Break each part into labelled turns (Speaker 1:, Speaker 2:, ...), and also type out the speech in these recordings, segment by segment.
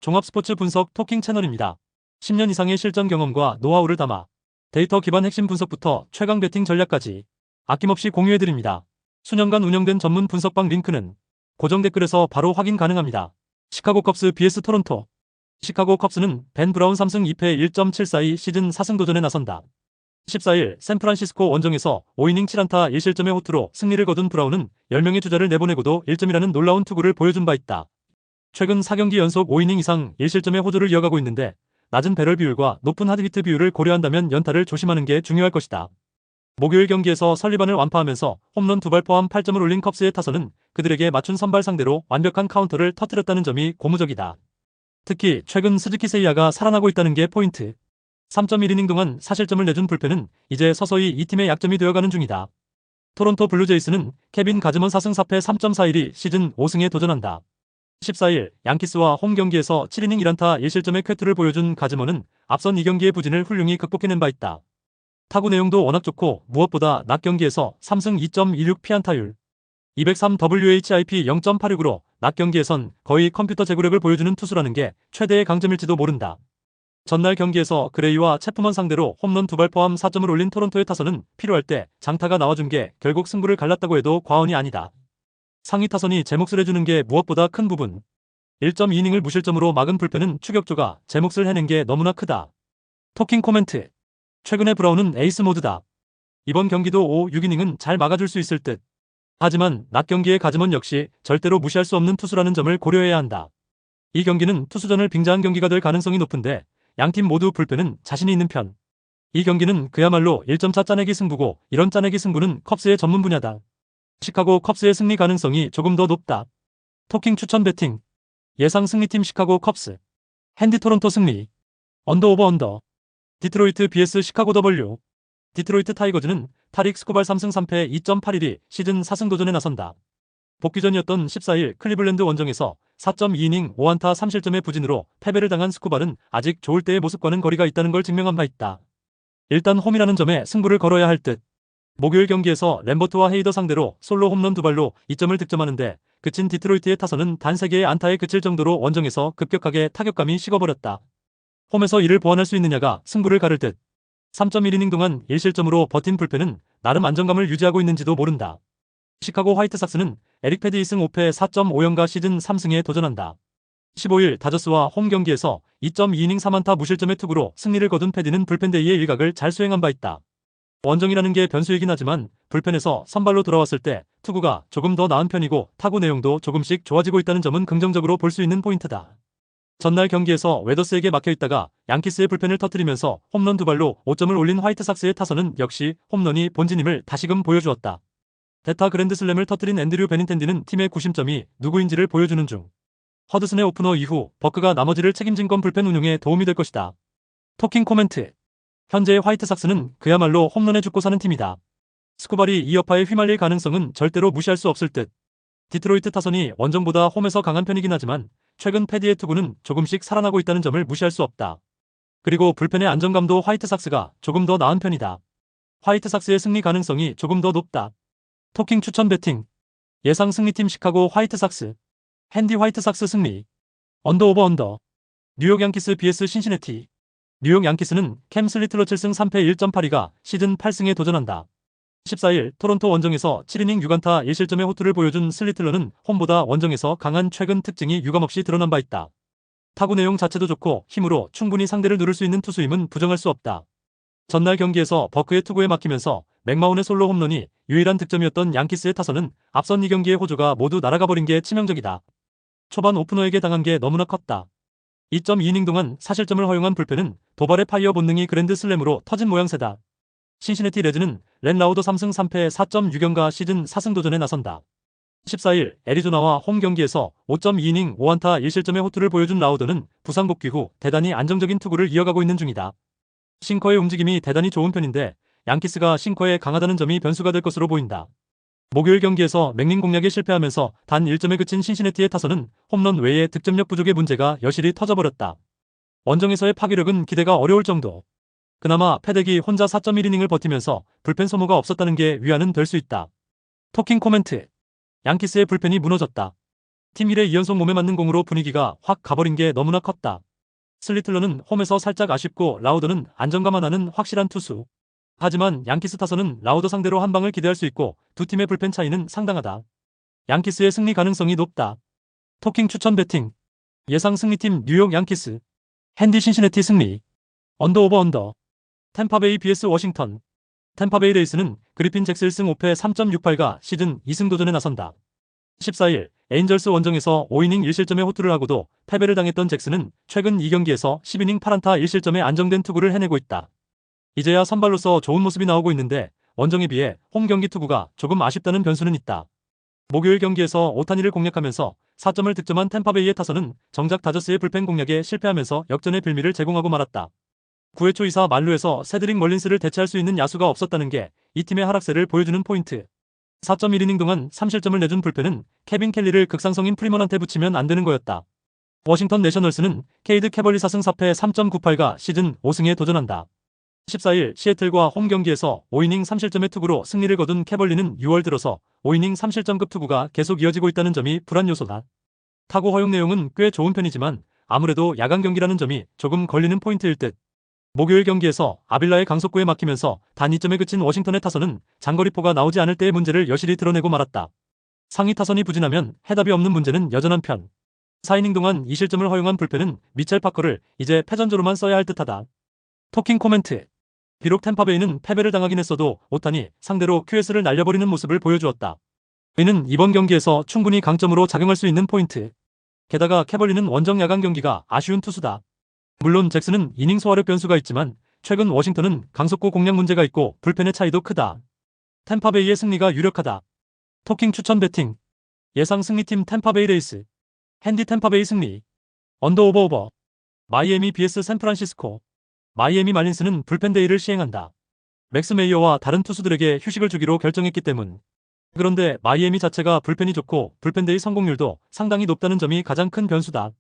Speaker 1: 종합 스포츠 분석 토킹 채널입니다. 10년 이상의 실전 경험과 노하우를 담아 데이터 기반 핵심 분석부터 최강 배팅 전략까지 아낌없이 공유해드립니다. 수년간 운영된 전문 분석방 링크는 고정 댓글에서 바로 확인 가능합니다. 시카고 컵스 vs 토론토. 시카고 컵스는 벤 브라운 3승 2패 1.742 시즌 4승 도전에 나선다. 14일 샌프란시스코 원정에서 5이닝 7안타 1실점의 호투로 승리를 거둔 브라운은 10명의 주자를 내보내고도 1점이라는 놀라운 투구를 보여준 바 있다. 최근 4경기 연속 5이닝 이상 1실점의 호조를 이어가고 있는데 낮은 배럴 비율과 높은 하드히트 비율을 고려한다면 연타를 조심하는 게 중요할 것이다. 목요일 경기에서 설리반을 완파하면서 홈런 2발 포함 8점을 올린 컵스의 타선은 그들에게 맞춘 선발 상대로 완벽한 카운터를 터뜨렸다는 점이 고무적이다. 특히 최근 스즈키 세이야가 살아나고 있다는 게 포인트. 3.1이닝 동안 4실점을 내준 불펜은 이제 서서히 이 팀의 약점이 되어가는 중이다. 토론토 블루제이스는 케빈 가즈먼 4승 4패 3.41이 시즌 5승에 도전한다. 14일 양키스와 홈 경기에서 7이닝 1안타 1실점의 쾌투를 보여준 가즈먼은 앞선 2경기의 부진을 훌륭히 극복해낸 바 있다. 타구 내용도 워낙 좋고 무엇보다 낮 경기에서 3승 2.26 피안타율 203 WHIP 0.86으로 낮 경기에선 거의 컴퓨터 제구력을 보여주는 투수라는 게 최대의 강점일지도 모른다. 전날 경기에서 그레이와 체프먼 상대로 홈런 2발 포함 4점을 올린 토론토의 타선은 필요할 때 장타가 나와준 게 결국 승부를 갈랐다고 해도 과언이 아니다. 상위 타선이 제 몫을 해주는 게 무엇보다 큰 부분. 1.2이닝을 무실점으로 막은 불펜은 추격조가 제 몫을 해낸 게 너무나 크다. 토킹 코멘트. 최근에 브라운은 에이스 모드다. 이번 경기도 5, 6이닝은 잘 막아줄 수 있을 듯. 하지만 낮 경기의 가즈먼 역시 절대로 무시할 수 없는 투수라는 점을 고려해야 한다. 이 경기는 투수전을 빙자한 경기가 될 가능성이 높은데 양팀 모두 불펜은 자신이 있는 편. 이 경기는 그야말로 1점차 짜내기 승부고 이런 짜내기 승부는 컵스의 전문 분야다. 시카고 컵스의 승리 가능성이 조금 더 높다. 토킹 추천 배팅. 예상 승리팀 시카고 컵스. 핸디 토론토 승리. 언더 오버 언더. 디트로이트 vs 시카고 W. 디트로이트 타이거즈는 타릭 스코발 3승 3패 2.81이 시즌 4승 도전에 나선다. 복귀전이었던 14일 클리블랜드 원정에서 4.2이닝 5안타 3실점의 부진으로 패배를 당한 스코발은 아직 좋을 때의 모습과는 거리가 있다는 걸 증명한 바 있다. 일단 홈이라는 점에 승부를 걸어야 할 듯. 목요일 경기에서 램버트와 헤이더 상대로 솔로 홈런 2발로 2점을 득점하는데 그친 디트로이트의 타선은 단 3개의 안타에 그칠 정도로 원정에서 급격하게 타격감이 식어버렸다. 홈에서 이를 보완할 수 있느냐가 승부를 가를 듯. 3.1이닝 동안 1실점으로 버틴 불펜은 나름 안정감을 유지하고 있는지도 모른다. 시카고 화이트삭스는 에릭 패드 2승 5패 4.5연가 시즌 3승에 도전한다. 15일 다저스와 홈 경기에서 2.2이닝 3안타 무실점의 투구로 승리를 거둔 패디는 불펜데이의 일각을 잘 수행한 바 있다. 원정이라는 게 변수이긴 하지만 불펜에서 선발로 돌아왔을 때 투구가 조금 더 나은 편이고 타구 내용도 조금씩 좋아지고 있다는 점은 긍정적으로 볼 수 있는 포인트다. 전날 경기에서 웨더스에게 막혀있다가 양키스의 불펜을 터뜨리면서 홈런 2발로 5점을 올린 화이트삭스의 타선은 역시 홈런이 본진임을 다시금 보여주었다. 대타 그랜드슬램을 터뜨린 앤드류 베닌텐디는 팀의 구심점이 누구인지를 보여주는 중. 허드슨의 오프너 이후 버크가 나머지를 책임진 건 불펜 운용에 도움이 될 것이다. 토킹 코멘트. 현재의 화이트삭스는 그야말로 홈런에 죽고 사는 팀이다. 스코발이 이 여파에 휘말릴 가능성은 절대로 무시할 수 없을 듯. 디트로이트 타선이 원정보다 홈에서 강한 편이긴 하지만 최근 패디의 투구는 조금씩 살아나고 있다는 점을 무시할 수 없다. 그리고 불펜의 안정감도 화이트삭스가 조금 더 나은 편이다. 화이트삭스의 승리 가능성이 조금 더 높다. 토킹 추천 배팅. 예상 승리팀 시카고 화이트삭스. 핸디 화이트삭스 승리. 언더 오버 언더. 뉴욕 양키스 vs 신시내티. 뉴욕 양키스는 캠 슬리틀러 7승 3패 1.82가 시즌 8승에 도전한다. 14일 토론토 원정에서 7이닝 6안타 1실점의 호투를 보여준 슬리틀러는 홈보다 원정에서 강한 최근 특징이 유감없이 드러난 바 있다. 타구 내용 자체도 좋고 힘으로 충분히 상대를 누를 수 있는 투수임은 부정할 수 없다. 전날 경기에서 버크의 투구에 막히면서 맥마운의 솔로 홈런이 유일한 득점이었던 양키스의 타선은 앞선 2경기의 호조가 모두 날아가 버린 게 치명적이다. 초반 오프너에게 당한 게 너무나 컸다. 2.2이닝 동안 4실점을 허용한 불펜은 도발의 파이어 본능이 그랜드 슬램으로 터진 모양새다. 신시내티 레즈는 렌 라우더 3승 3패 4.6연가 시즌 4승 도전에 나선다. 14일 애리조나와 홈 경기에서 5.2이닝 5안타 1실점의 호투를 보여준 라우더는 부상 복귀 후 대단히 안정적인 투구를 이어가고 있는 중이다. 싱커의 움직임이 대단히 좋은 편인데 양키스가 싱커에 강하다는 점이 변수가 될 것으로 보인다. 목요일 경기에서 맥린 공략에 실패하면서 단 1점에 그친 신시내티의 타선은 홈런 외에 득점력 부족의 문제가 여실히 터져버렸다. 원정에서의 파괴력은 기대가 어려울 정도. 그나마 패덱이 혼자 4.1이닝을 버티면서 불펜 소모가 없었다는 게 위안은 될 수 있다. 토킹 코멘트. 양키스의 불펜이 무너졌다. 팀 1의 2연속 몸에 맞는 공으로 분위기가 확 가버린 게 너무나 컸다. 슬리틀러는 홈에서 살짝 아쉽고 라우더는 안정감 하나는 확실한 투수. 하지만 양키스 타선은 라우더 상대로 한 방을 기대할 수 있고 두 팀의 불펜 차이는 상당하다. 양키스의 승리 가능성이 높다. 토킹 추천 배팅. 예상 승리팀 뉴욕 양키스. 핸디 신시내티 승리. 언더 오버 언더. 템파베이 vs 워싱턴. 템파베이 레이스는 그리핀 잭스 1승 5패 3.68가 시즌 2승 도전에 나선다. 14일 에인절스 원정에서 5이닝 1실점의 호투를 하고도 패배를 당했던 잭스는 최근 2경기에서 10이닝 8안타 1실점의 안정된 투구를 해내고 있다. 이제야 선발로서 좋은 모습이 나오고 있는데 원정에 비해 홈 경기 투구가 조금 아쉽다는 변수는 있다. 목요일 경기에서 오타니를 공략하면서 4점을 득점한 템파베이의 타선은 정작 다저스의 불펜 공략에 실패하면서 역전의 빌미를 제공하고 말았다. 9회 초 2사 만루에서 세드릭 멀린스를 대체할 수 있는 야수가 없었다는 게 이 팀의 하락세를 보여주는 포인트. 4.1이닝 동안 3실점을 내준 불펜은 케빈 켈리를 극상성인 프리먼한테 붙이면 안 되는 거였다. 워싱턴 내셔널스는 케이드 캐벌리 4승 4패 3.98가 시즌 5승에 도전한다. 14일 시애틀과 홈 경기에서 5이닝 3실점의 투구로 승리를 거둔 캐벌리는 6월 들어서 5이닝 3실점급 투구가 계속 이어지고 있다는 점이 불안 요소다. 타구 허용 내용은 꽤 좋은 편이지만 아무래도 야간 경기라는 점이 조금 걸리는 포인트일 듯. 목요일 경기에서 아빌라의 강속구에 막히면서 단 2점에 그친 워싱턴의 타선은 장거리포가 나오지 않을 때의 문제를 여실히 드러내고 말았다. 상위 타선이 부진하면 해답이 없는 문제는 여전한 편. 4이닝 동안 2실점을 허용한 불펜은 미첼 파커를 이제 패전조로만 써야 할 듯하다. 토킹 코멘트. 비록 템파베이는 패배를 당하긴 했어도 오타니 상대로 QS를 날려버리는 모습을 보여주었다. 이는 이번 경기에서 충분히 강점으로 작용할 수 있는 포인트. 게다가 캐벌리는 원정 야간 경기가 아쉬운 투수다. 물론 잭슨은 이닝 소화력 변수가 있지만 최근 워싱턴은 강속구 공략 문제가 있고 불펜의 차이도 크다. 템파베이의 승리가 유력하다. 토킹 추천 배팅. 예상 승리팀 템파베이 레이스. 핸디 템파베이 승리. 언더 오버 오버. 마이애미 vs 샌프란시스코. 마이애미 말린스는 불펜 데이를 시행한다. 맥스 메이어와 다른 투수들에게 휴식을 주기로 결정했기 때문. 그런데 마이애미 자체가 불펜이 좋고 불펜 데이 성공률도 상당히 높다는 점이 가장 큰 변수다.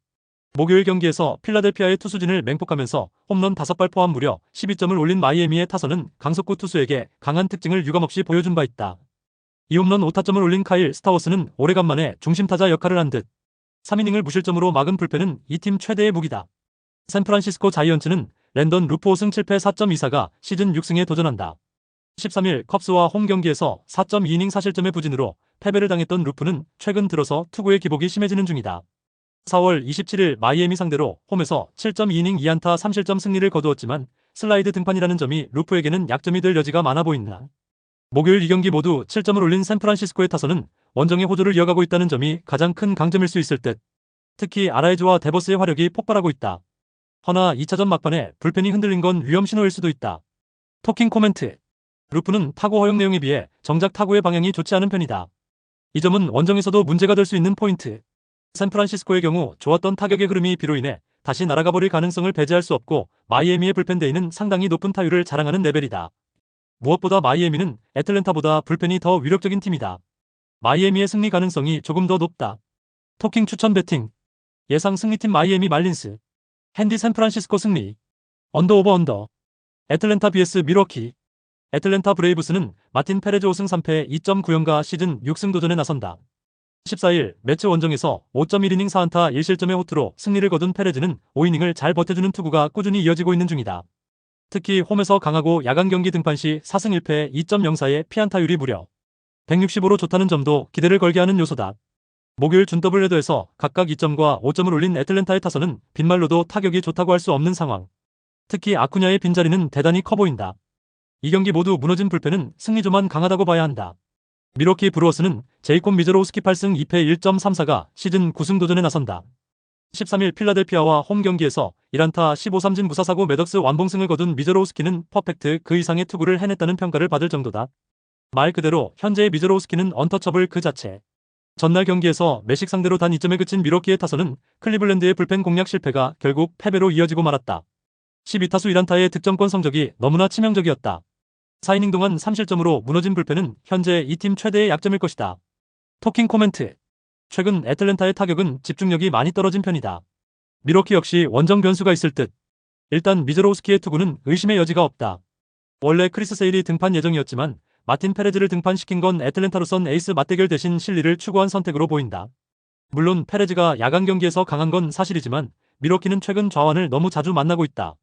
Speaker 1: 목요일 경기에서 필라델피아의 투수진을 맹폭하면서 홈런 5발 포함 무려 12점을 올린 마이애미의 타선은 강속구 투수에게 강한 특징을 유감없이 보여준 바 있다. 이 홈런 5타점을 올린 카일 스타워스는 오래간만에 중심타자 역할을 한 듯. 3이닝을 무실점으로 막은 불펜은 이 팀 최대의 무기다. 샌프란시스코 자이언츠는 랜던 루프 5승 7패 4.24가 시즌 6승에 도전한다. 13일 컵스와 홈 경기에서 4.2이닝 4실점의 부진으로 패배를 당했던 루프는 최근 들어서 투구의 기복이 심해지는 중이다. 4월 27일 마이애미 상대로 홈에서 7.2이닝 2안타 3실점 승리를 거두었지만 슬라이드 등판이라는 점이 루프에게는 약점이 될 여지가 많아 보인다. 목요일 2경기 모두 7점을 올린 샌프란시스코의 타선은 원정의 호조를 이어가고 있다는 점이 가장 큰 강점일 수 있을 듯. 특히 아라이즈와 데버스의 화력이 폭발하고 있다. 허나 2차전 막판에 불펜이 흔들린 건 위험 신호일 수도 있다. 토킹 코멘트. 루프는 타구 허용 내용에 비해 정작 타구의 방향이 좋지 않은 편이다. 이 점은 원정에서도 문제가 될 수 있는 포인트. 샌프란시스코의 경우 좋았던 타격의 흐름이 비로 인해 다시 날아가 버릴 가능성을 배제할 수 없고 마이애미의 불펜 데이는 상당히 높은 타율을 자랑하는 레벨이다. 무엇보다 마이애미는 애틀랜타보다 불펜이 더 위력적인 팀이다. 마이애미의 승리 가능성이 조금 더 높다. 토킹 추천 배팅. 예상 승리팀 마이애미 말린스. 핸디 샌프란시스코 승리. 언더 오버 언더. 애틀랜타 vs 밀워키. 애틀랜타 브레이브스는 마틴 페레즈 5승 3패 2.94가 시즌 6승 도전에 나선다. 14일 매치 원정에서 5.1이닝 4안타 1실점의 호투로 승리를 거둔 페레즈는 5이닝을 잘 버텨주는 투구가 꾸준히 이어지고 있는 중이다. 특히 홈에서 강하고 야간 경기 등판 시 4승 1패 2.04의 피안타율이 무려 165로 좋다는 점도 기대를 걸게 하는 요소다. 목요일 준더블 헤더에서 각각 2점과 5점을 올린 애틀랜타의 타선은 빈말로도 타격이 좋다고 할 수 없는 상황. 특히 아쿠냐의 빈자리는 대단히 커 보인다. 이 경기 모두 무너진 불펜은 승리조만 강하다고 봐야 한다. 밀워키 브루어스는 제이콥 미저로우스키 8승 2패 1.34가 시즌 9승 도전에 나선다. 13일 필라델피아와 홈 경기에서 1안타 15삼진 무사사고 매덕스 완봉승을 거둔 미저로우스키는 퍼펙트 그 이상의 투구를 해냈다는 평가를 받을 정도다. 말 그대로 현재의 미저로우스키는 언터처블 그 자체. 전날 경기에서 매식 상대로 단 2점에 그친 밀워키의 타선은 클리블랜드의 불펜 공략 실패가 결국 패배로 이어지고 말았다. 12타수 1안타의 득점권 성적이 너무나 치명적이었다. 4이닝 동안 3실점으로 무너진 불펜은 현재 이 팀 최대의 약점일 것이다. 토킹 코멘트. 최근 애틀랜타의 타격은 집중력이 많이 떨어진 편이다. 밀워키 역시 원정 변수가 있을 듯. 일단 미저로우스키의 투구는 의심의 여지가 없다. 원래 크리스 세일이 등판 예정이었지만 마틴 페레즈를 등판시킨 건 애틀랜타로선 에이스 맞대결 대신 실리를 추구한 선택으로 보인다. 물론 페레즈가 야간 경기에서 강한 건 사실이지만 밀워키는 최근 좌완을 너무 자주 만나고 있다.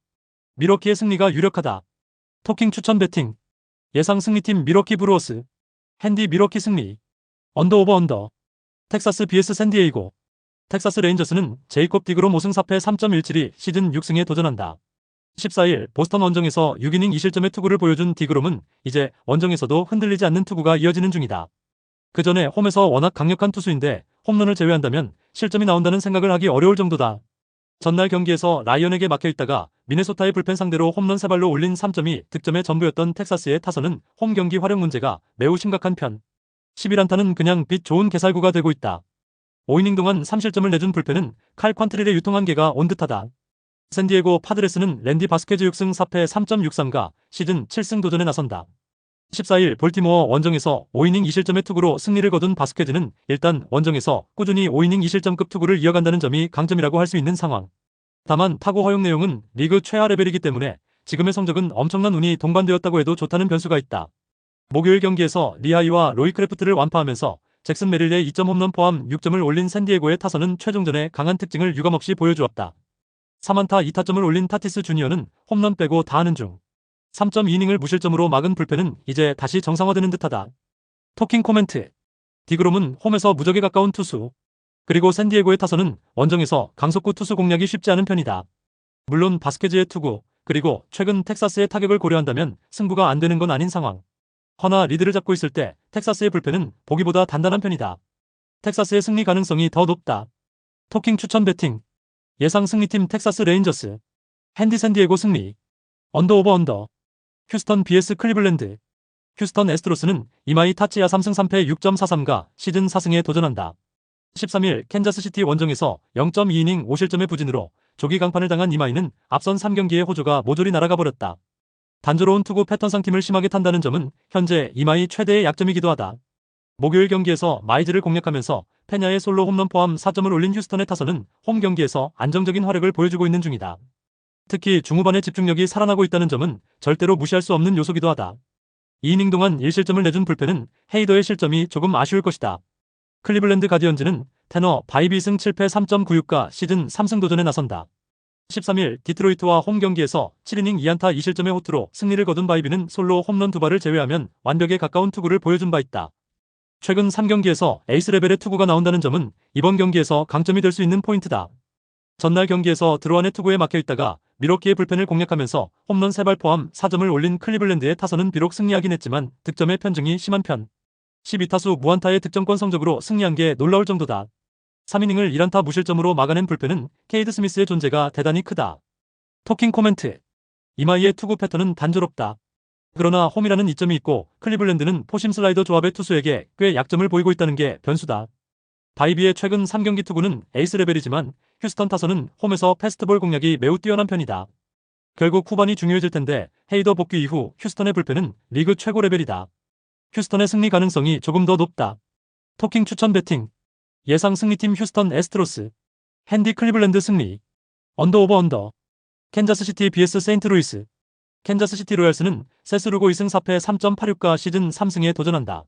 Speaker 1: 밀워키의 승리가 유력하다. 토킹 추천 배팅. 예상 승리팀 밀워키 브루어스. 핸디 밀워키 승리. 언더 오버 언더. 텍사스 vs 샌디에이고. 텍사스 레인저스는 제이콥 디그롬 5승 4패 3.17이 시즌 6승에 도전한다. 14일 보스턴 원정에서 6이닝 2실점의 투구를 보여준 디그롬은 이제 원정에서도 흔들리지 않는 투구가 이어지는 중이다. 그 전에 홈에서 워낙 강력한 투수인데 홈런을 제외한다면 실점이 나온다는 생각을 하기 어려울 정도다. 전날 경기에서 라이언에게 막혀있다가 미네소타의 불펜 상대로 홈런 3발로 올린 3점이 득점의 전부였던 텍사스의 타선은 홈 경기 활용 문제가 매우 심각한 편. 11안타는 그냥 빛 좋은 개살구가 되고 있다. 5이닝 동안 3실점을 내준 불펜은 칼 퀀트릴의 유통한계가 온 듯하다. 샌디에고 파드레스는 랜디 바스케즈 6승 4패 3.63가 시즌 7승 도전에 나선다. 14일 볼티모어 원정에서 5이닝 2실점의 투구로 승리를 거둔 바스케즈는 일단 원정에서 꾸준히 5이닝 2실점급 투구를 이어간다는 점이 강점이라고 할 수 있는 상황. 다만 타구 허용 내용은 리그 최하 레벨이기 때문에 지금의 성적은 엄청난 운이 동반되었다고 해도 좋다는 변수가 있다. 목요일 경기에서 리하이와 로이 크래프트를 완파하면서 잭슨 메릴의 2점 홈런 포함 6점을 올린 샌디에고의 타선은 최종전에 강한 특징을 유감없이 보여주었다. 3안타 2타점을 올린 타티스 주니어는 홈런 빼고 다 하는 중. 3.2이닝을 무실점으로 막은 불펜은 이제 다시 정상화되는 듯하다. 토킹 코멘트. 디그롬은 홈에서 무적에 가까운 투수. 그리고 샌디에고의 타선은 원정에서 강속구 투수 공략이 쉽지 않은 편이다. 물론 바스케즈의 투구, 그리고 최근 텍사스의 타격을 고려한다면 승부가 안 되는 건 아닌 상황. 허나 리드를 잡고 있을 때 텍사스의 불펜은 보기보다 단단한 편이다. 텍사스의 승리 가능성이 더 높다. 토킹 추천 배팅. 예상 승리팀 텍사스 레인저스. 핸디 샌디에고 승리. 언더 오버 언더. 휴스턴 vs 클리블랜드. 휴스턴 애스트로스는 이마이 타치야 3승 3패 6.43가 시즌 4승에 도전한다. 13일 캔자스시티 원정에서 0.2이닝 5실점의 부진으로 조기 강판을 당한 이마이는 앞선 3경기의 호조가 모조리 날아가 버렸다. 단조로운 투구 패턴상 팀을 심하게 탄다는 점은 현재 이마이 최대의 약점이기도 하다. 목요일 경기에서 마이즈를 공략하면서 페냐의 솔로 홈런 포함 4점을 올린 휴스턴의 타선은 홈 경기에서 안정적인 활약을 보여주고 있는 중이다. 특히 중후반의 집중력이 살아나고 있다는 점은 절대로 무시할 수 없는 요소기도 하다. 2이닝 동안 1실점을 내준 불펜은 헤이더의 실점이 조금 아쉬울 것이다. 클리블랜드 가디언즈는 테너 바이비 2승 7패 3.96가 시즌 3승 도전에 나선다. 13일 디트로이트와 홈 경기에서 7이닝 2안타 2실점의 호투로 승리를 거둔 바이비는 솔로 홈런 2발을 제외하면 완벽에 가까운 투구를 보여준 바 있다. 최근 3경기에서 에이스 레벨의 투구가 나온다는 점은 이번 경기에서 강점이 될 수 있는 포인트다. 전날 경기에서 드로안의 투구에 막혀있다가 밀워키의 불펜을 공략하면서 홈런 3발 포함 4점을 올린 클리블랜드의 타선은 비록 승리하긴 했지만 득점의 편중이 심한 편. 12타수 무안타의 득점권 성적으로 승리한 게 놀라울 정도다. 3이닝을 1안타 무실점으로 막아낸 불펜은 케이드 스미스의 존재가 대단히 크다. 토킹 코멘트. 이마이의 투구 패턴은 단조롭다. 그러나 홈이라는 이점이 있고 클리블랜드는 포심 슬라이더 조합의 투수에게 꽤 약점을 보이고 있다는 게 변수다. 바이비의 최근 3경기 투구는 에이스 레벨이지만 휴스턴 타선은 홈에서 패스트볼 공략이 매우 뛰어난 편이다. 결국 후반이 중요해질 텐데 헤이더 복귀 이후 휴스턴의 불펜은 리그 최고 레벨이다. 휴스턴의 승리 가능성이 조금 더 높다. 토킹 추천 배팅. 예상 승리팀 휴스턴 애스트로스. 핸디 클리블랜드 승리. 언더 오버 언더. 캔자스시티 vs 세인트루이스. 캔자스시티 로얄스는 세스루고 2승 4패 3.86가 시즌 3승에 도전한다.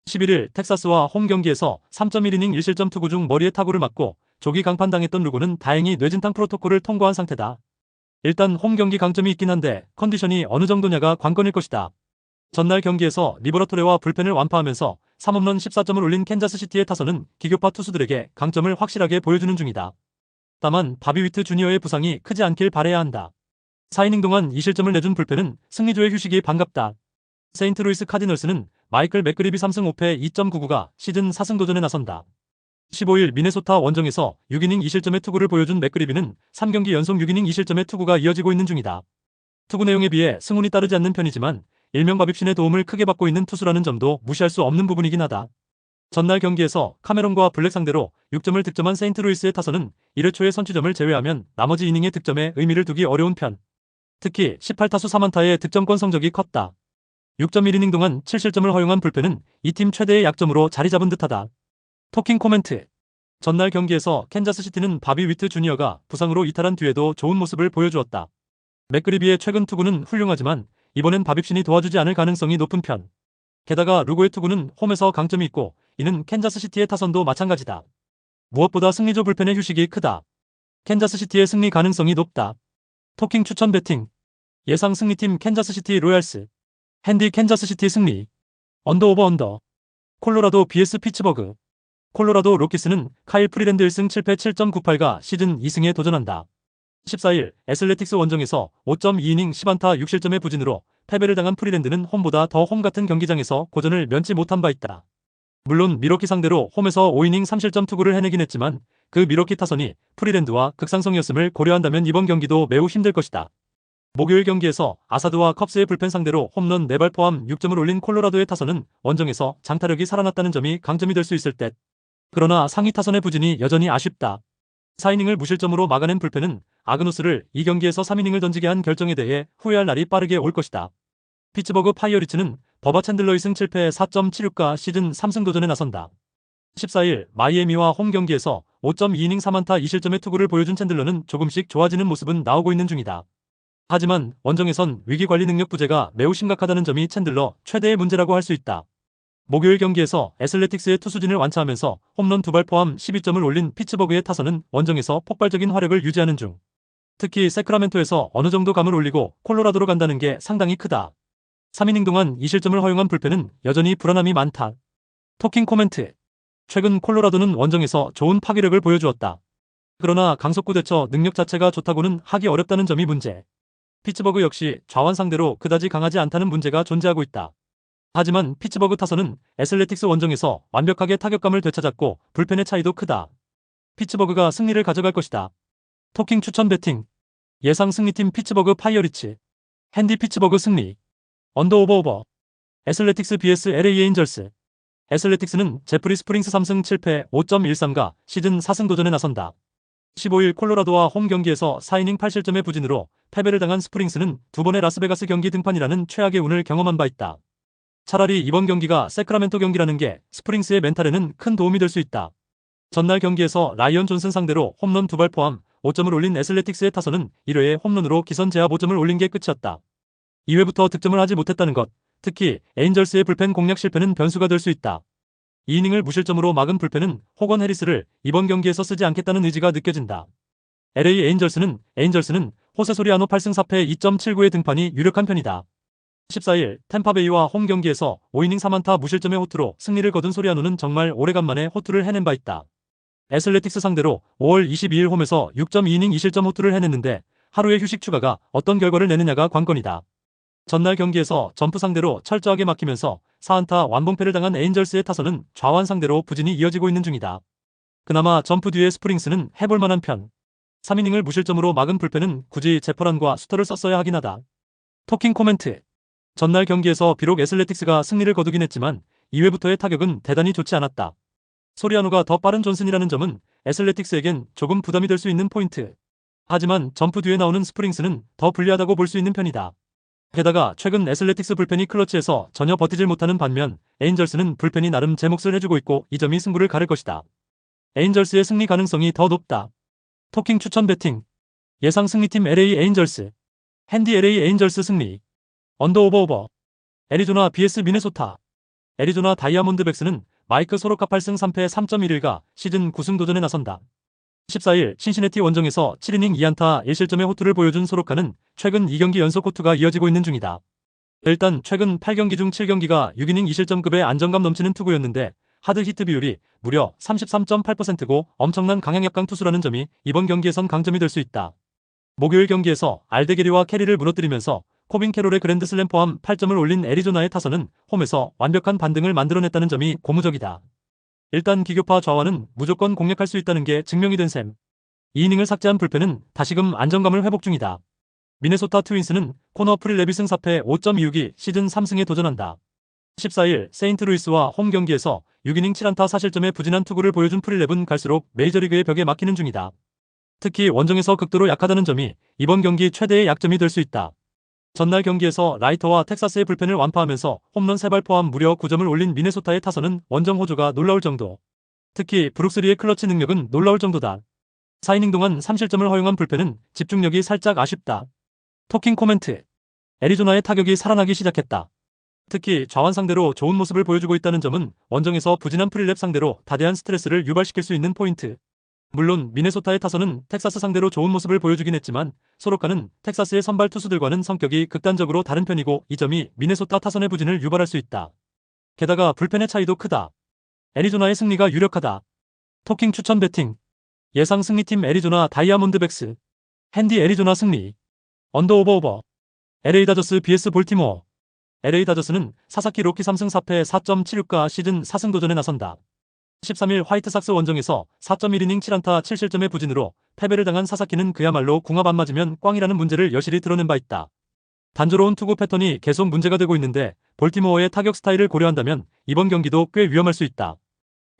Speaker 1: 11일 텍사스와 홈 경기에서 3.1이닝 1실점 투구 중 머리에 타구를 맞고 조기 강판당했던 루고는 다행히 뇌진탕 프로토콜을 통과한 상태다. 일단 홈 경기 강점이 있긴 한데 컨디션이 어느 정도냐가 관건일 것이다. 전날 경기에서 리버러토레와 불펜을 완파하면서 3홈런 14점을 올린 캔자스시티의 타선은 기교파 투수들에게 강점을 확실하게 보여주는 중이다. 다만 바비 위트 주니어의 부상이 크지 않길 바라야 한다. 4이닝 동안 2실점을 내준 불펜은 승리조의 휴식이 반갑다. 세인트루이스 카디널스는 마이클 맥그리비 3승 5패 2.99가 시즌 4승 도전에 나선다. 15일 미네소타 원정에서 6이닝 2실점의 투구를 보여준 맥그리비는 3경기 연속 6이닝 2실점의 투구가 이어지고 있는 중이다. 투구 내용에 비해 승운이 따르지 않는 편이지만 일명 바빕신의 도움을 크게 받고 있는 투수라는 점도 무시할 수 없는 부분이긴 하다. 전날 경기에서 카메론과 블랙 상대로 6점을 득점한 세인트루이스의 타선은 1회 초의 선취점을 제외하면 나머지 이닝의 득점에 의미를 두기 어려운 편. 특히 18타수 3안타의 득점권 성적이 컸다. 6.1이닝 동안 7실점을 허용한 불펜은 이 팀 최대의 약점으로 자리 잡은 듯하다. 토킹 코멘트. 전날 경기에서 캔자스시티는 바비 위트 주니어가 부상으로 이탈한 뒤에도 좋은 모습을 보여주었다. 맥그리비의 최근 투구는 훌륭하지만 이번엔 바빕신이 도와주지 않을 가능성이 높은 편. 게다가 루고의 투구는 홈에서 강점이 있고 이는 캔자스시티의 타선도 마찬가지다. 무엇보다 승리조 불펜의 휴식이 크다. 캔자스시티의 승리 가능성이 높다. 토킹 추천 배팅. 예상 승리팀 캔자스시티 로얄스. 핸디 캔자스시티 승리. 언더 오버 언더. 콜로라도 vs 피츠버그. 콜로라도 로키스는 카일 프리랜드 1승 7패 7.98가 시즌 2승에 도전한다. 14일 애슬레틱스 원정에서 5.2이닝 10안타 6실점의 부진으로 패배를 당한 프리랜드는 홈보다 더 홈 같은 경기장에서 고전을 면치 못한 바 있다. 물론 미러키 상대로 홈에서 5이닝 3실점 투구를 해내긴 했지만 그 미러키 타선이 프리랜드와 극상성이었음을 고려한다면 이번 경기도 매우 힘들 것이다. 목요일 경기에서 아사드와 컵스의 불펜 상대로 홈런 4발 포함 6점을 올린 콜로라도의 타선은 원정에서 장타력이 살아났다는 점이 강점이 될 수 있을 듯. 그러나 상위 타선의 부진이 여전히 아쉽다. 4이닝을 무실점으로 막아낸 불펜은 아그노스를 이 경기에서 3이닝을 던지게 한 결정에 대해 후회할 날이 빠르게 올 것이다. 피츠버그 파이어리츠는 버바 챈들러 2승 7패 4.76가 시즌 3승 도전에 나선다. 14일 마이애미와 홈 경기에서 5.2이닝 3안타 2실점의 투구를 보여준 챈들러는 조금씩 좋아지는 모습은 나오고 있는 중이다. 하지만 원정에선 위기관리 능력 부재가 매우 심각하다는 점이 챈들러 최대의 문제라고 할 수 있다. 목요일 경기에서 애슬레틱스의 투수진을 완차하면서 홈런 2발 포함 12점을 올린 피츠버그의 타선은 원정에서 폭발적인 화력을 유지하는 중. 특히 세크라멘토에서 어느 정도 감을 올리고 콜로라도로 간다는 게 상당히 크다. 3이닝 동안 2실점을 허용한 불펜은 여전히 불안함이 많다. 토킹 코멘트. 최근 콜로라도는 원정에서 좋은 파괴력을 보여주었다. 그러나 강속구 대처 능력 자체가 좋다고는 하기 어렵다는 점이 문제. 피츠버그 역시 좌완 상대로 그다지 강하지 않다는 문제가 존재하고 있다. 하지만 피츠버그 타선은 애슬레틱스 원정에서 완벽하게 타격감을 되찾았고 불펜의 차이도 크다. 피츠버그가 승리를 가져갈 것이다. 토킹 추천 배팅. 예상 승리팀 피츠버그 파이어리츠. 핸디 피츠버그 승리. 언더 오버 오버. 애슬레틱스 vs LA 에인절스. 애슬레틱스는 제프리 스프링스 3승 7패 5.13가 시즌 4승 도전에 나선다. 15일 콜로라도와 홈 경기에서 4이닝 8실점의 부진으로 패배를 당한 스프링스는 두 번의 라스베가스 경기 등판이라는 최악의 운을 경험한 바 있다. 차라리 이번 경기가 세크라멘토 경기라는 게 스프링스의 멘탈에는 큰 도움이 될 수 있다. 전날 경기에서 라이언 존슨 상대로 홈런 2발 포함 5점을 올린 애슬레틱스의 타선은 1회에 홈런으로 기선 제압 5점을 올린 게 끝이었다. 2회부터 득점을 하지 못했다는 것, 특히 에인절스의 불펜 공략 실패는 변수가 될 수 있다. 2이닝을 무실점으로 막은 불펜은 호건 해리스를 이번 경기에서 쓰지 않겠다는 의지가 느껴진다. LA 에인절스는 호세 소리아노 8승 4패 2.79의 등판이 유력한 편이다. 14일 템파베이와 홈 경기에서 5이닝 3안타 무실점의 호투로 승리를 거둔 소리아노는 정말 오래간만에 호투를 해낸 바 있다. 애슬레틱스 상대로 5월 22일 홈에서 6.2이닝 2실점 호투를 해냈는데 하루의 휴식 추가가 어떤 결과를 내느냐가 관건이다. 전날 경기에서 점프 상대로 철저하게 막히면서 4안타 완봉패를 당한 에인절스의 타선은 좌완 상대로 부진이 이어지고 있는 중이다. 그나마 점프 뒤에 스프링스는 해볼만한 편. 3이닝을 무실점으로 막은 불펜은 굳이 제퍼란과 수터를 썼어야 하긴 하다. 토킹 코멘트. 전날 경기에서 비록 애슬레틱스가 승리를 거두긴 했지만 2회부터의 타격은 대단히 좋지 않았다. 소리아노가 더 빠른 존슨이라는 점은 애슬레틱스에겐 조금 부담이 될 수 있는 포인트. 하지만 점프 뒤에 나오는 스프링스는 더 불리하다고 볼 수 있는 편이다. 게다가 최근 애슬레틱스 불펜이 클러치에서 전혀 버티질 못하는 반면 에인절스는 불펜이 나름 제 몫을 해주고 있고 이 점이 승부를 가를 것이다. 에인절스의 승리 가능성이 더 높다. 토킹 추천 배팅. 예상 승리팀 LA 에인절스. 핸디 LA 에인절스 승리. 언더 오버 오버. 애리조나 vs 미네소타. 애리조나 다이아몬드백스는 마이크 소로카 8승 3패 3.11가 시즌 9승 도전에 나선다. 14일 신시내티 원정에서 7이닝 2안타 1실점의 호투를 보여준 소로카는 최근 2경기 연속 호투가 이어지고 있는 중이다. 일단 최근 8경기 중 7경기가 6이닝 2실점급의 안정감 넘치는 투구였는데 하드 히트 비율이 무려 33.8%고 엄청난 강약약강 투수라는 점이 이번 경기에선 강점이 될 수 있다. 목요일 경기에서 알데게리와 캐리를 무너뜨리면서 코빈 캐롤의 그랜드슬램 포함 8점을 올린 애리조나의 타선은 홈에서 완벽한 반등을 만들어냈다는 점이 고무적이다. 일단 기교파 좌완은 무조건 공략할 수 있다는 게 증명이 된 셈. 2이닝을 삭제한 불펜은 다시금 안정감을 회복 중이다. 미네소타 트윈스는 코너 프릴 레비승 4패 5.26이 시즌 3승에 도전한다. 14일 세인트루이스와 홈 경기에서 6이닝 7안타 4실점의 부진한 투구를 보여준 프릴랩은 갈수록 메이저리그의 벽에 막히는 중이다. 특히 원정에서 극도로 약하다는 점이 이번 경기 최대의 약점이 될 수 있다. 전날 경기에서 라이터와 텍사스의 불펜을 완파하면서 홈런 3발 포함 무려 9점을 올린 미네소타의 타선은 원정 호조가 놀라울 정도. 특히 브룩스리의 클러치 능력은 놀라울 정도다. 4이닝 동안 3실점을 허용한 불펜은 집중력이 살짝 아쉽다. 토킹 코멘트. 애리조나의 타격이 살아나기 시작했다. 특히 좌완 상대로 좋은 모습을 보여주고 있다는 점은 원정에서 부진한 프릴랩 상대로 다대한 스트레스를 유발시킬 수 있는 포인트. 물론 미네소타의 타선은 텍사스 상대로 좋은 모습을 보여주긴 했지만 소로카는 텍사스의 선발 투수들과는 성격이 극단적으로 다른 편이고 이 점이 미네소타 타선의 부진을 유발할 수 있다. 게다가 불펜의 차이도 크다. 애리조나의 승리가 유력하다. 토킹 추천 배팅. 예상 승리팀 애리조나 다이아몬드백스. 핸디 애리조나 승리. 언더 오버. LA 다저스 vs 볼티모어. LA 다저스는 사사키 로키 3승 4패 4.76가 시즌 4승 도전에 나선다. 13일 화이트삭스 원정에서 4.1이닝 7안타 7실점의 부진으로 패배를 당한 사사키는 그야말로 궁합 안 맞으면 꽝이라는 문제를 여실히 드러낸 바 있다. 단조로운 투구 패턴이 계속 문제가 되고 있는데 볼티모어의 타격 스타일을 고려한다면 이번 경기도 꽤 위험할 수 있다.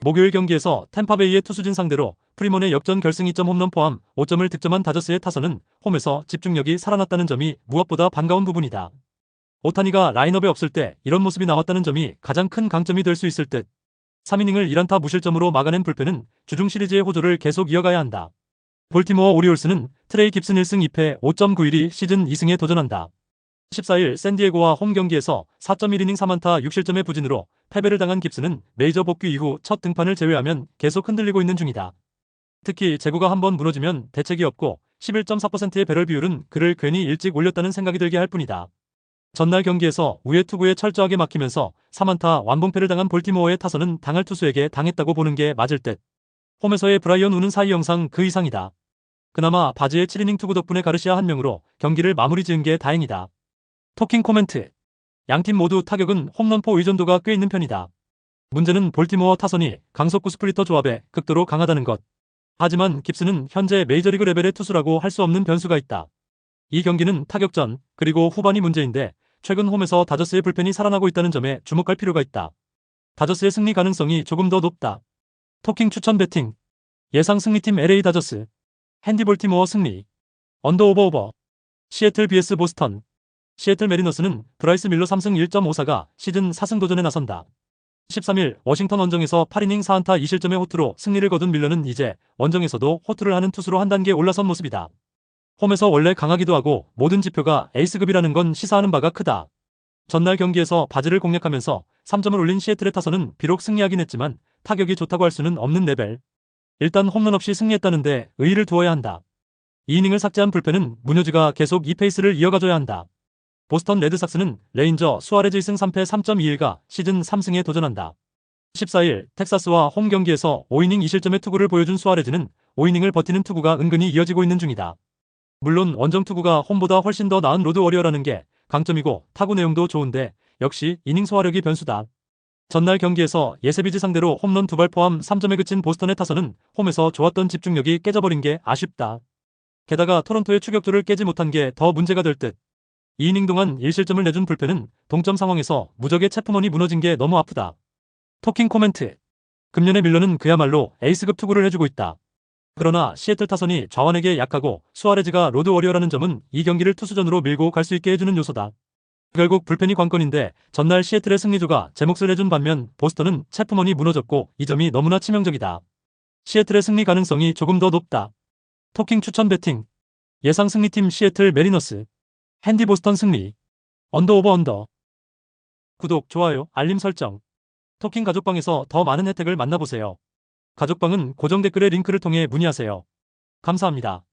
Speaker 1: 목요일 경기에서 템파베이의 투수진 상대로 프리먼의 역전 결승 2점 홈런 포함 5점을 득점한 다저스의 타선은 홈에서 집중력이 살아났다는 점이 무엇보다 반가운 부분이다. 오타니가 라인업에 없을 때 이런 모습이 나왔다는 점이 가장 큰 강점이 될 수 있을 듯. 3이닝을 1안타 무실점으로 막아낸 불펜은 주중 시리즈의 호조를 계속 이어가야 한다. 볼티모어 오리올스는 트레이 깁슨 1승 2패 5.91이 시즌 2승에 도전한다. 14일 샌디에고와 홈 경기에서 4.1이닝 3안타 6실점의 부진으로 패배를 당한 깁슨은 메이저 복귀 이후 첫 등판을 제외하면 계속 흔들리고 있는 중이다. 특히 제구가 한번 무너지면 대책이 없고 11.4%의 배럴 비율은 그를 괜히 일찍 올렸다는 생각이 들게 할 뿐이다. 전날 경기에서 우회 투구에 철저하게 막히면서 3안타 완봉패를 당한 볼티모어의 타선은 당할 투수에게 당했다고 보는 게 맞을 듯. 홈에서의 브라이언 우는 사이 영상 그 이상이다. 그나마 바지의 7이닝 투구 덕분에 가르시아 한 명으로 경기를 마무리 지은 게 다행이다. 토킹 코멘트. 양팀 모두 타격은 홈런포 의존도가 꽤 있는 편이다. 문제는 볼티모어 타선이 강속구 스플리터 조합에 극도로 강하다는 것. 하지만 깁슨은 현재 메이저리그 레벨의 투수라고 할 수 없는 변수가 있다. 이 경기는 타격전 그리고 후반이 문제인데 최근 홈에서 다저스의 불펜이 살아나고 있다는 점에 주목할 필요가 있다. 다저스의 승리 가능성이 조금 더 높다. 토킹 추천 배팅. 예상 승리팀 LA 다저스. 핸디 볼티모어 승리. 언더 오버. 시애틀 vs 보스턴. 시애틀 메리너스는 브라이스 밀러 3승 1.54가 시즌 4승 도전에 나선다. 13일 워싱턴 원정에서 8이닝 4안타 2실점의 호투로 승리를 거둔 밀러는 이제 원정에서도 호투를 하는 투수로 한 단계 올라선 모습이다. 홈에서 원래 강하기도 하고 모든 지표가 에이스급이라는 건 시사하는 바가 크다. 전날 경기에서 바지를 공략하면서 3점을 올린 시애틀의 타선은 비록 승리하긴 했지만 타격이 좋다고 할 수는 없는 레벨. 일단 홈런 없이 승리했다는데 의의를 두어야 한다. 2이닝을 삭제한 불펜은 문효지가 계속 이 페이스를 이어가줘야 한다. 보스턴 레드삭스는 레인저 수아레즈 2승 3패 3.21가 시즌 3승에 도전한다. 14일 텍사스와 홈 경기에서 5이닝 2실점의 투구를 보여준 수아레즈는 5이닝을 버티는 투구가 은근히 이어지고 있는 중이다. 물론 원정 투구가 홈보다 훨씬 더 나은 로드 워리어라는 게 강점이고 타구 내용도 좋은데 역시 이닝 소화력이 변수다. 전날 경기에서 예세비즈 상대로 홈런 2발 포함 3점에 그친 보스턴의 타선은 홈에서 좋았던 집중력이 깨져버린 게 아쉽다. 게다가 토론토의 추격도를 깨지 못한 게 더 문제가 될 듯. 2이닝 동안 1실점을 내준 불펜은 동점 상황에서 무적의 체프먼이 무너진 게 너무 아프다. 토킹 코멘트. 금년의 밀러는 그야말로 에이스급 투구를 해주고 있다. 그러나 시애틀 타선이 좌완에게 약하고 수아레즈가 로드 워리어라는 점은 이 경기를 투수전으로 밀고 갈 수 있게 해주는 요소다. 결국 불펜이 관건인데 전날 시애틀의 승리조가 제 몫을 해준 반면 보스턴은 체프먼이 무너졌고 이 점이 너무나 치명적이다. 시애틀의 승리 가능성이 조금 더 높다. 토킹 추천 배팅. 예상 승리팀 시애틀 메리너스. 핸디 보스턴 승리. 언더 오버. 구독, 좋아요, 알림 설정. 토킹 가족방에서 더 많은 혜택을 만나보세요. 가족방은 고정 댓글의 링크를 통해 문의하세요. 감사합니다.